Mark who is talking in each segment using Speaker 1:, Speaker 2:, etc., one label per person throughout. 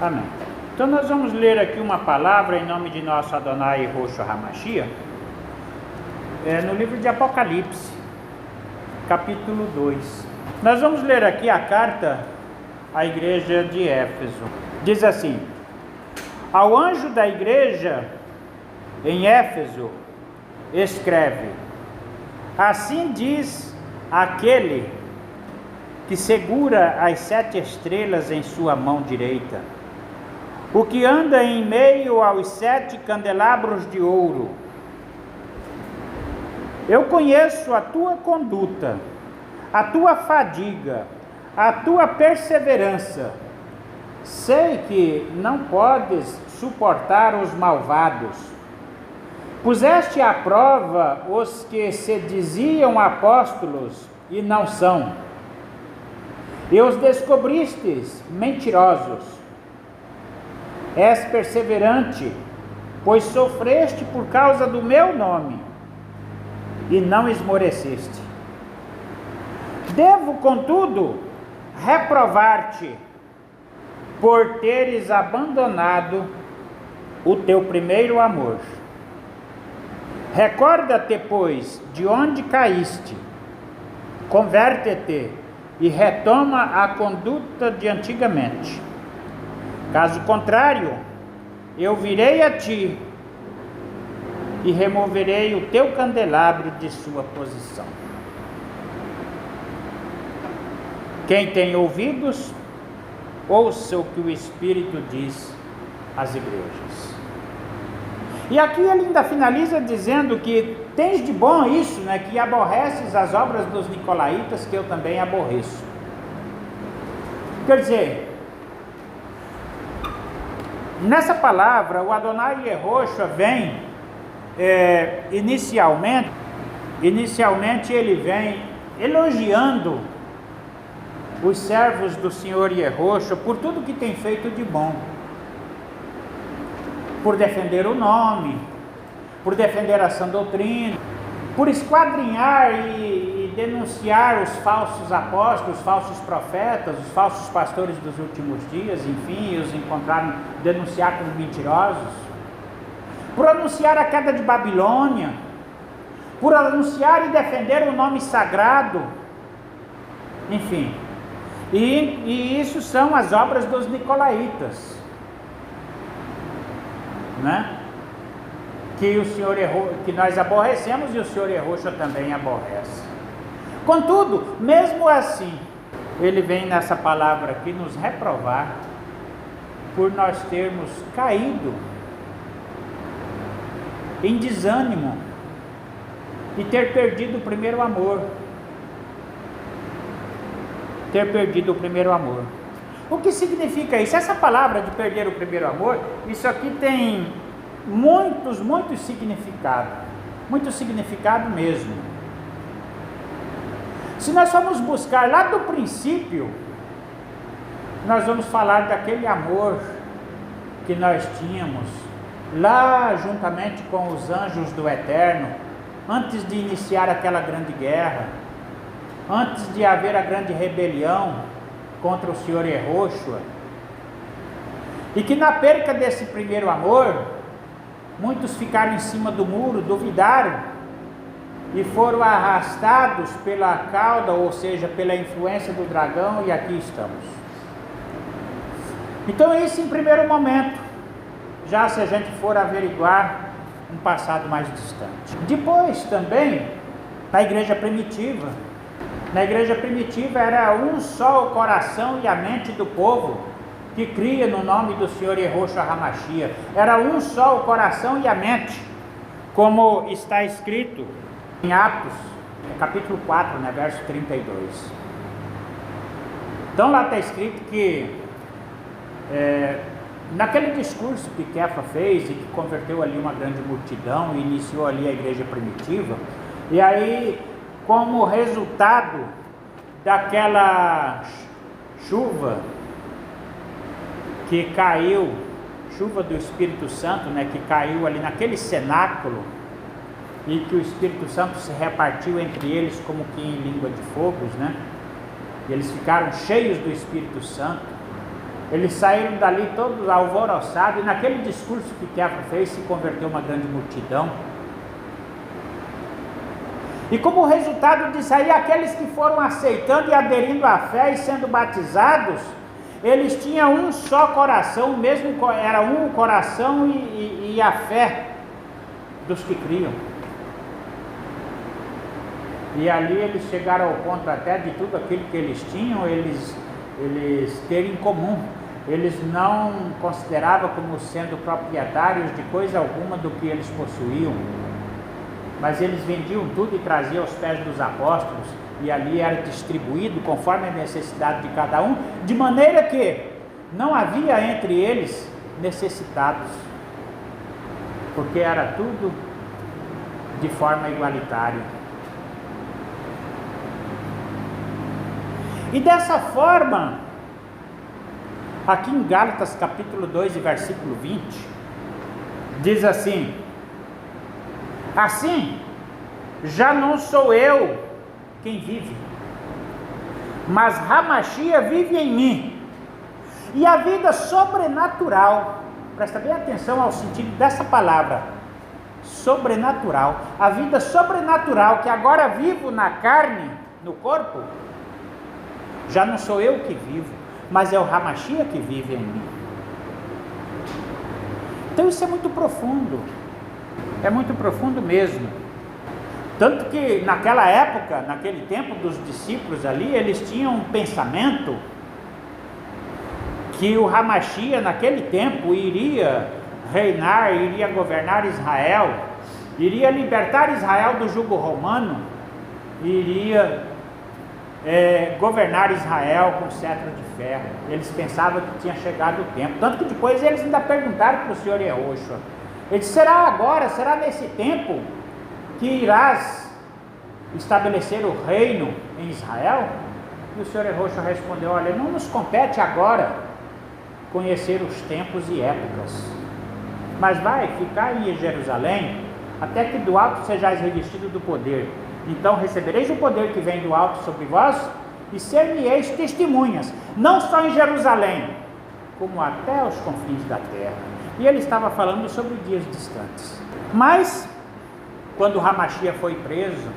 Speaker 1: Amém. Então nós vamos ler aqui uma palavra em nome de nosso Adonai Yehoshua HaMashiach, no livro de Apocalipse, capítulo 2. Nós vamos ler aqui a carta à igreja de Éfeso. Diz assim: ao anjo da igreja em Éfeso escreve: assim diz aquele que segura as 7 estrelas em sua mão direita, o que anda em meio aos 7 candelabros de ouro. Eu conheço a tua conduta, a tua fadiga, a tua perseverança. Sei que não podes suportar os malvados. Puseste à prova os que se diziam apóstolos e não são, e os descobristes mentirosos. És perseverante, pois sofreste por causa do meu nome, e não esmoreceste. Devo, contudo, reprovar-te, por teres abandonado o teu primeiro amor. Recorda-te, pois, de onde caíste, converte-te e retoma a conduta de antigamente. Caso contrário, eu virei a ti e removerei o teu candelabro de sua posição. Quem tem ouvidos, ouça o que o Espírito diz às igrejas. E aqui ele ainda finaliza dizendo que tens de bom isso, que aborreces as obras dos nicolaítas, que eu também aborreço. Quer dizer, nessa palavra, o Adonai Yehoshua vem, inicialmente ele vem elogiando os servos do Senhor Yehoshua por tudo que tem feito de bom, por defender o nome, por defender a sã doutrina, por esquadrinhar e denunciar os falsos apóstolos, os falsos profetas, os falsos pastores dos últimos dias, enfim, os encontraram, denunciar como mentirosos, por anunciar a queda de Babilônia, por anunciar e defender o nome sagrado, enfim. E isso são as obras dos nicolaítas, que nós aborrecemos e o Senhor Yehoshua também aborrece. Contudo, mesmo assim, ele vem nessa palavra aqui nos reprovar por nós termos caído em desânimo e ter perdido o primeiro amor. O que significa isso? Essa palavra de perder o primeiro amor, isso aqui tem muitos significados, muito significado mesmo. Se nós formos buscar lá do princípio, nós vamos falar daquele amor que nós tínhamos lá juntamente com os anjos do Eterno, antes de iniciar aquela grande guerra, antes de haver a grande rebelião contra o Senhor Yehoshua, e que na perca desse primeiro amor, muitos ficaram em cima do muro, duvidaram, e foram arrastados pela cauda, ou seja, pela influência do dragão, e aqui estamos. Então isso em primeiro momento, já se a gente for averiguar um passado mais distante. Depois também, na igreja primitiva era um só o coração e a mente do povo que cria no nome do Senhor Yehoshua HaMashiach. Era um só o coração e a mente, como está escrito em Atos, capítulo 4, verso 32. Então lá está escrito que naquele discurso que Kefa fez e que converteu ali uma grande multidão e iniciou ali a igreja primitiva, e aí, como resultado daquela chuva que caiu, chuva do Espírito Santo, que caiu ali naquele cenáculo, e que o Espírito Santo se repartiu entre eles como que em língua de fogos, e eles ficaram cheios do Espírito Santo. Eles saíram dali todos alvoroçados, e naquele discurso que Kefas fez se converteu uma grande multidão. E como resultado disso aí, aqueles que foram aceitando e aderindo à fé e sendo batizados, eles tinham um só coração, mesmo era um coração e a fé dos que criam. E ali eles chegaram ao ponto até de tudo aquilo que eles tinham, eles terem em comum. Eles não consideravam como sendo proprietários de coisa alguma do que eles possuíam, mas eles vendiam tudo e traziam aos pés dos apóstolos, e ali era distribuído conforme a necessidade de cada um, de maneira que não havia entre eles necessitados, porque era tudo de forma igualitária. E dessa forma, aqui em Gálatas capítulo 2 e versículo 20, diz assim: assim, já não sou eu quem vive, mas Hamashia vive em mim. E a vida sobrenatural, presta bem atenção ao sentido dessa palavra, sobrenatural, a vida sobrenatural que agora vivo na carne, no corpo, já não sou eu que vivo, mas é o Hamashia que vive em mim. Então isso é muito profundo mesmo. Tanto que naquela época, naquele tempo dos discípulos ali, eles tinham um pensamento que o Hamashia naquele tempo iria reinar, iria governar Israel, iria libertar Israel do jugo romano, iria governar Israel com cetro de ferro. Eles pensavam que tinha chegado o tempo, tanto que depois eles ainda perguntaram para o Senhor Yehoshua, ele disse: será agora, será nesse tempo que irás estabelecer o reino em Israel? E o Senhor Yehoshua respondeu: olha, não nos compete agora conhecer os tempos e épocas, mas vai ficar em Jerusalém até que do alto sejais revestido do poder. Então recebereis o poder que vem do alto sobre vós, e ser-me-eis testemunhas, não só em Jerusalém, como até os confins da terra. E ele estava falando sobre dias distantes. Mas, quando Hamashia foi preso,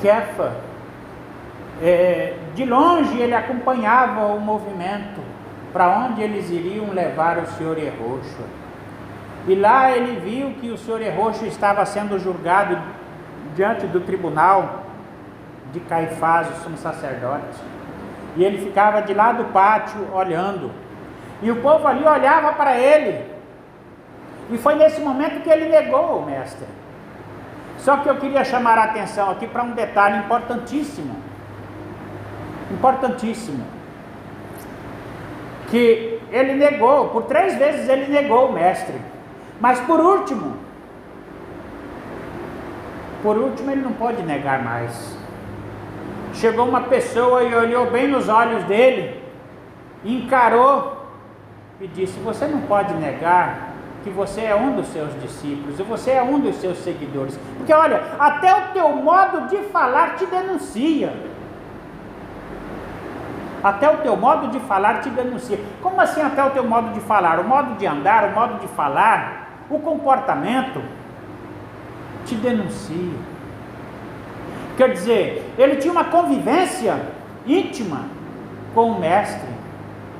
Speaker 1: Kefas, de longe ele acompanhava o movimento, para onde eles iriam levar o Senhor Yehoshua. E lá ele viu que o Senhor Yehoshua estava sendo julgado diante do tribunal de Caifás, o sumo sacerdote, e ele ficava de lá do pátio olhando, e o povo ali olhava para ele, e foi nesse momento que ele negou o mestre. Só que eu queria chamar a atenção aqui para um detalhe importantíssimo, que ele negou, por 3 vezes ele negou o mestre, mas por último ele não pode negar mais. Chegou uma pessoa e olhou bem nos olhos dele, encarou e disse: você não pode negar que você é um dos seus discípulos, e você é um dos seus seguidores, porque olha, até o teu modo de falar te denuncia. Até o teu modo de falar te denuncia. Como assim até o teu modo de falar? O modo de andar, o modo de falar, o comportamento te denuncia. Quer dizer, ele tinha uma convivência íntima com o mestre.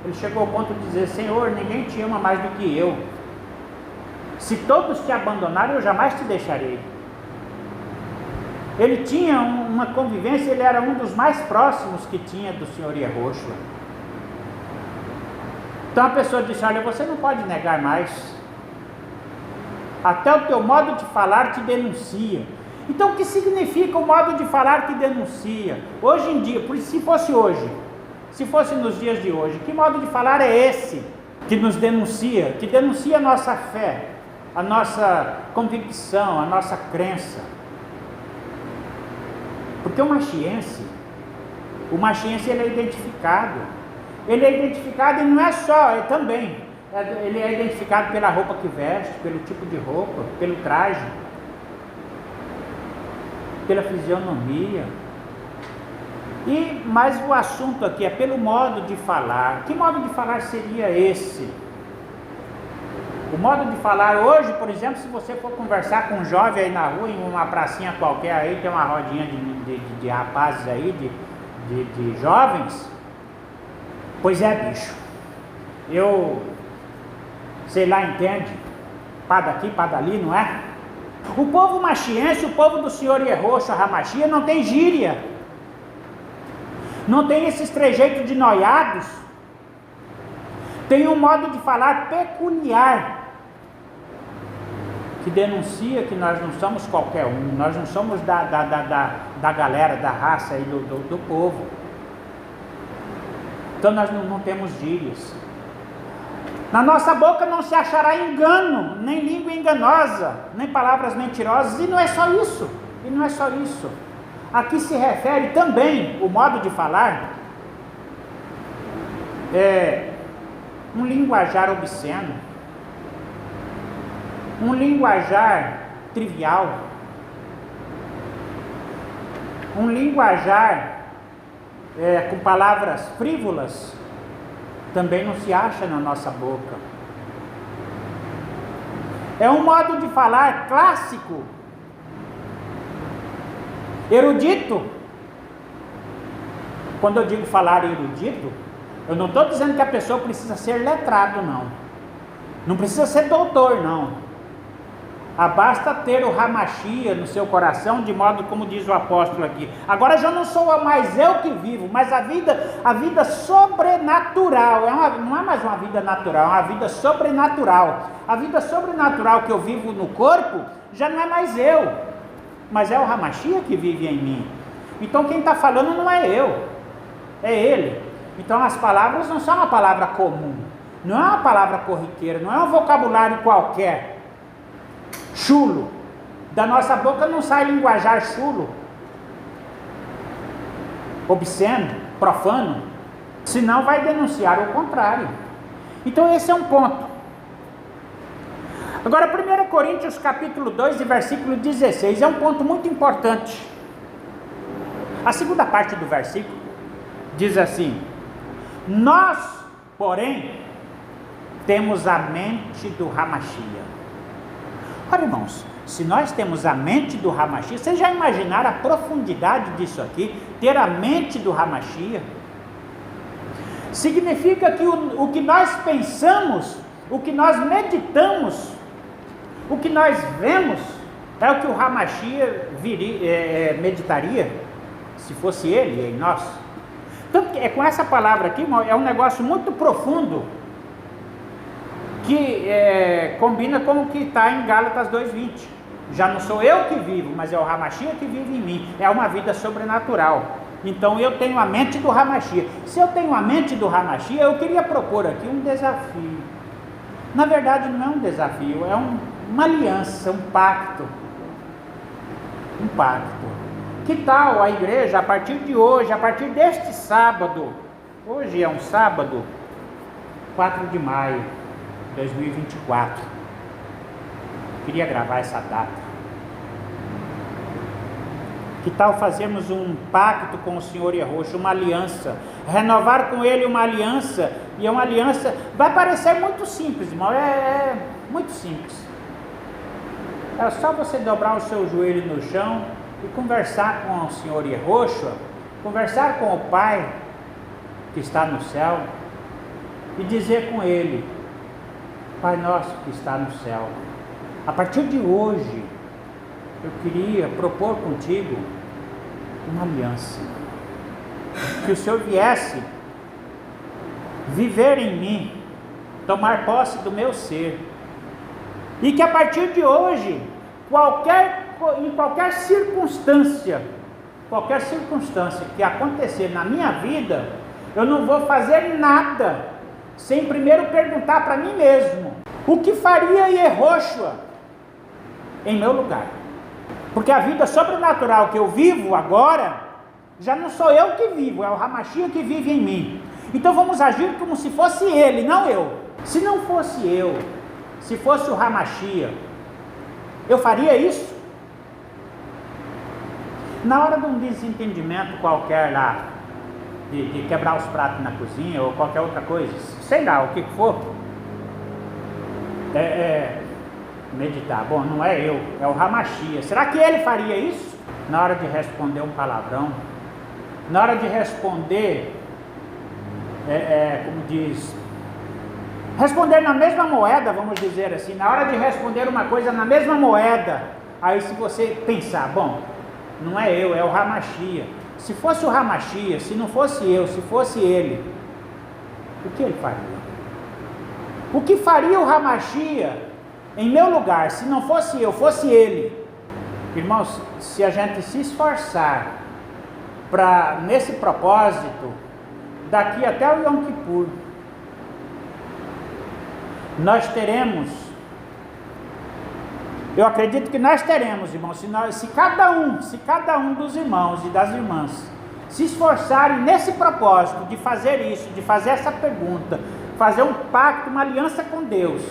Speaker 1: Ele chegou ao ponto de dizer: Senhor, ninguém te ama mais do que eu. Se todos te abandonarem, eu jamais te deixarei. Ele tinha uma convivência, ele era um dos mais próximos que tinha do Senhor Yehoshua. Então a pessoa disse: olha, você não pode negar mais. Até o teu modo de falar te denuncia. Então o que significa o modo de falar que denuncia? Hoje em dia, se fosse hoje, se fosse nos dias de hoje, que modo de falar é esse que nos denuncia? Que denuncia a nossa fé, a nossa convicção, a nossa crença. Porque o machiense ele é identificado. Ele é identificado e não é só, ele é identificado pela roupa que veste, pelo tipo de roupa, pelo traje, pela fisionomia. Mas o assunto aqui é pelo modo de falar. Que modo de falar seria esse? O modo de falar hoje, por exemplo, se você for conversar com um jovem aí na rua, em uma pracinha qualquer aí, tem uma rodinha de rapazes aí, de jovens, pois é, bicho, eu, sei lá, entende, pá daqui, pá dali, não é? O povo machiense, o povo do Senhor Yehoshua HaMashiach não tem gíria, não tem esses trejeitos de noiados, tem um modo de falar peculiar, que denuncia que nós não somos qualquer um, nós não somos da galera, da raça aí do povo. Então nós não temos gírias. Na nossa boca não se achará engano, nem língua enganosa, nem palavras mentirosas, e não é só isso, Aqui se refere também, o modo de falar, um linguajar obsceno, um linguajar trivial, um linguajar com palavras frívolas, também não se acha na nossa boca. É um modo de falar clássico, erudito. Quando eu digo falar erudito, eu não estou dizendo que a pessoa precisa ser letrado, não. Não precisa ser doutor, não. Basta ter o HaMashiach no seu coração, de modo como diz o apóstolo aqui. Agora já não sou mais eu que vivo, mas a vida sobrenatural, não é mais uma vida natural, é uma vida sobrenatural. A vida sobrenatural que eu vivo no corpo, já não é mais eu, mas é o HaMashiach que vive em mim. Então quem está falando não é eu, é Ele. Então as palavras não são uma palavra comum, não é uma palavra corriqueira, não é um vocabulário qualquer, chulo. Da nossa boca não sai linguajar chulo, obsceno, profano, senão vai denunciar o contrário. Então esse é um ponto. Agora 1 Coríntios capítulo 2 e versículo 16 é um ponto muito importante. A segunda parte do versículo diz assim: nós, porém, temos a mente do HaMashiach. Ora, irmãos, se nós temos a mente do HaMashiach, vocês já imaginaram a profundidade disso aqui? Ter a mente do HaMashiach significa que o que nós pensamos, o que nós meditamos, o que nós vemos, é o que o HaMashiach meditaria, se fosse ele em nós. Então, com essa palavra aqui, irmão, é um negócio muito profundo, que combina com o que está em Gálatas 2:20. Já não sou eu que vivo, mas é o HaMashiach que vive em mim. É uma vida sobrenatural. Então eu tenho a mente do HaMashiach. Se eu tenho a mente do HaMashiach, eu queria propor aqui um desafio. Na verdade não é um desafio, é uma aliança, um pacto. Um pacto. Que tal a igreja, a partir de hoje, a partir deste sábado, hoje é um sábado, 4 de maio, 2024. Queria gravar essa data. Que tal fazermos um pacto com o Senhor Yehoshua, uma aliança, renovar com Ele uma aliança, e é uma aliança, vai parecer muito simples, irmão, é muito simples. É só você dobrar o seu joelho no chão e conversar com o Senhor Yehoshua, conversar com o Pai que está no céu, e dizer com Ele: Pai nosso que está no céu, a partir de hoje, eu queria propor contigo uma aliança, que o Senhor viesse viver em mim, tomar posse do meu ser, e que a partir de hoje, em qualquer circunstância que acontecer na minha vida, eu não vou fazer nada sem primeiro perguntar para mim mesmo: o que faria Yehoshua em meu lugar? Porque a vida sobrenatural que eu vivo agora, já não sou eu que vivo, é o HaMashiach que vive em mim. Então vamos agir como se fosse ele, não eu. Se não fosse eu, se fosse o HaMashiach, eu faria isso? Na hora de um desentendimento qualquer lá, de quebrar os pratos na cozinha ou qualquer outra coisa, sei lá, o que for. Meditar. Bom, não é eu, é o Hamashia. Será que ele faria isso? Na hora de responder um palavrão, na hora de responder, como diz, responder na mesma moeda, vamos dizer assim, na hora de responder uma coisa na mesma moeda, aí se você pensar, bom, não é eu, é o Hamashia. Se fosse o Hamashia, se não fosse eu, se fosse ele, o que ele faria? O que faria o Hamashia em meu lugar, se não fosse eu, fosse ele? Irmãos, se a gente se esforçar para nesse propósito, daqui até o Yom Kippur, nós teremos, eu acredito que nós teremos, irmãos, se cada um dos irmãos e das irmãs se esforçarem nesse propósito de fazer isso, de fazer essa pergunta, fazer um pacto, uma aliança com Deus,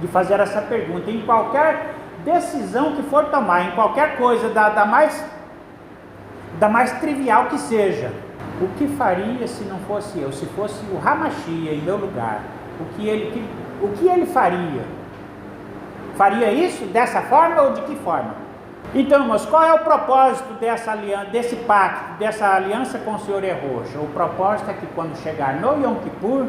Speaker 1: de fazer essa pergunta em qualquer decisão que for tomar, em qualquer coisa, da mais trivial que seja, o que faria se não fosse eu, se fosse o Hamashia em meu lugar, o que ele faria? Faria isso dessa forma ou de que forma? Então, irmãos, qual é o propósito dessa aliança, desse pacto, dessa aliança com o Senhor Yehoshua? O propósito é que quando chegar no Yom Kippur,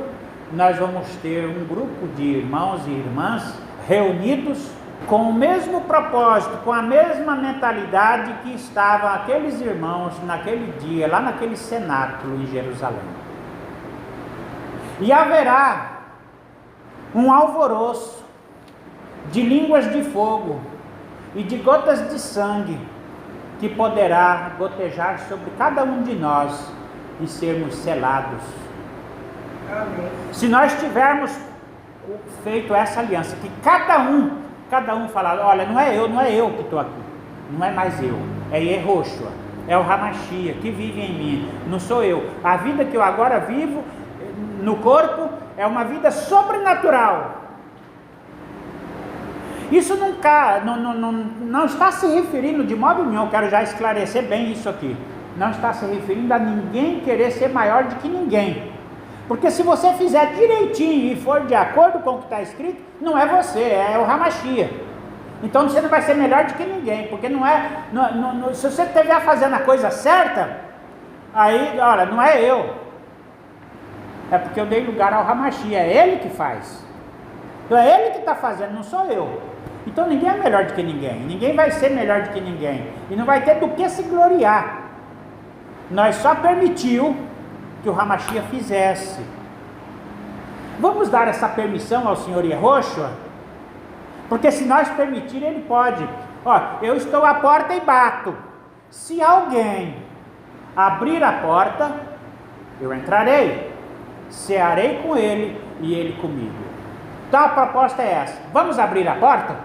Speaker 1: nós vamos ter um grupo de irmãos e irmãs reunidos com o mesmo propósito, com a mesma mentalidade que estavam aqueles irmãos naquele dia, lá naquele cenáculo em Jerusalém. E haverá um alvoroço de línguas de fogo e de gotas de sangue que poderá gotejar sobre cada um de nós e sermos selados. Amém. Se nós tivermos feito essa aliança, que cada um falar, olha, não é eu que estou aqui, não é mais eu, é Yehoshua, é o Hamashia que vive em mim, não sou eu. A vida que eu agora vivo no corpo é uma vida sobrenatural. Isso não está se referindo de modo nenhum, eu quero já esclarecer bem isso aqui, não está se referindo a ninguém querer ser maior do que ninguém. Porque se você fizer direitinho e for de acordo com o que está escrito, não é você, é o Hamashia. Então você não vai ser melhor do que ninguém, porque se você estiver fazendo a coisa certa, aí, olha, não é eu. É porque eu dei lugar ao Hamashia, é ele que faz. Então é ele que está fazendo, não sou eu. Então ninguém é melhor do que ninguém, ninguém vai ser melhor do que ninguém, e não vai ter do que se gloriar. Nós só permitiu que o Hamashia fizesse. Vamos dar essa permissão ao Senhor Yehoshua? Porque se nós permitir, ele pode. Eu estou à porta e bato. Se alguém abrir a porta, eu entrarei, cearei com ele e ele comigo. Então a proposta é essa: vamos abrir a porta?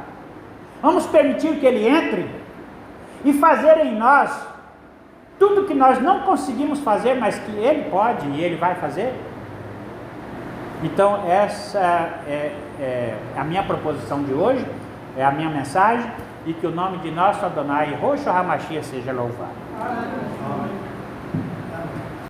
Speaker 1: Vamos permitir que ele entre e fazer em nós tudo que nós não conseguimos fazer, mas que ele pode e ele vai fazer? Então essa é a minha proposição de hoje, é a minha mensagem, e que o nome de nosso Adonai Yehoshua HaMashiach seja louvado.